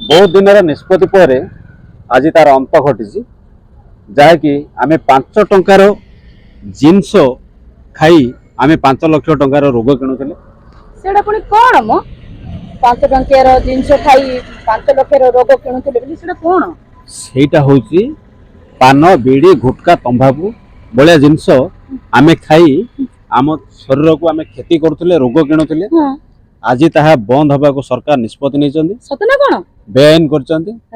बहुत दिन निष्पत्ति पर आज तार अंत घटी जहाँकि आम 5 टंकार जिनस खाई आम 5 लाख टंकार रोग किणुले सेटा पुणी कौन मो 5 टंकियार जिनस खाई 5 लाख रोग किणुले सेटा कौन सेटा होची पान बीड़ी गुटका तंबाकू बलिया जिनस आम खाई आम शरीर को आम क्षति करुले रोग किणुले आज ताहा बंद हवा को सरकार निष्पत्ति नहीं सतना कौन बेआईन कर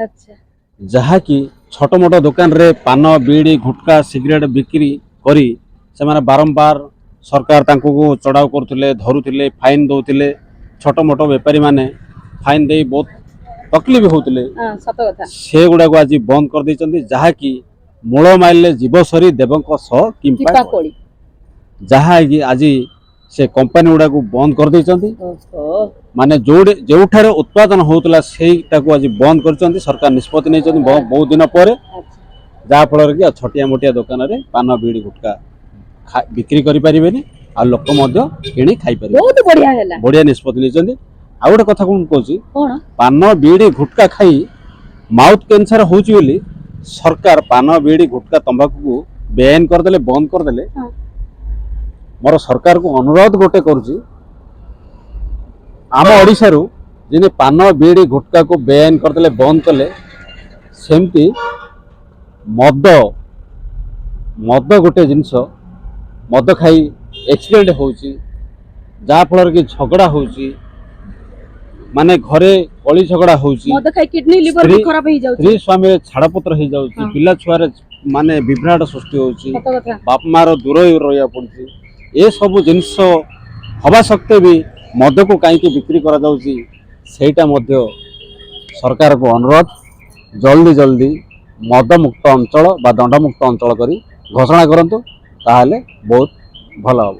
अच्छा जहाँकि छोट मोट दुकान रे पान बीड़ी गुटका सिगरेट बिक्री करी से माने बारंबार सरकार तांको को चढ़ाव करुले धरुले फाइन दौले छोट मोट बेपारी माने फाइन दे बहुत तकलीफ होते सत कथा से गुड़ा को आज बंद कर देइचंदी जहाँकि मूल माइले जीवसरी देवंक सह किंपा कोली जहाँ कि आज से कंपनी गुड़ा को बंद कर देइचंदी ओहो माने जोठारे उत्पादन होतला सेटा को आज बंद कर सरकार निष्पत्ति नहीं बहुत दिन पर जहाँ फल कि छटिया मोटिया दुकान रे पान बीड़ी गुटका बिक्री करि परिबेनी आ लोक मध्य किणी खाई परिबे बहुत बढ़िया हैला बढ़िया निष्पत्ति नहीं आ गोटे कथा कोन कहूची कोन पान बीड़ी गुटका खाई माउथ कैंसर होची बोली सरकार पान बीड़ी गुटका तंबाकू को बैन कर देले बंद कर देले मोर सरकार को अनुरोध गोटे करूची आम ओडिशा रु जिने पान बीड़ी गुटका को बैन कर देले बंद कले सेमती मद मद गोटे जिनस मद खाई एक्सीडेंट होची जहाँ फल कि झगड़ा होची माने घरे कली झगड़ा होची मद खाई किडनी लिवर भी खराब हो जाउची स्त्री स्वामी छाड़पत्र हो जाउची पिला छुआरे माने विभ्राट सृष्टि होची सत कथा बाप मार दूर रहिया पड़ुची ए सब जिनस हवा सत्वे भी मद को कहीं बिक्री करा जाउची सेटा मध्य सरकार को अनुरोध जल्दी जल्दी मद मुक्त अंचल बा दंड मुक्त अंचल करी घोषणा करंतु ताहले बहुत भल हम।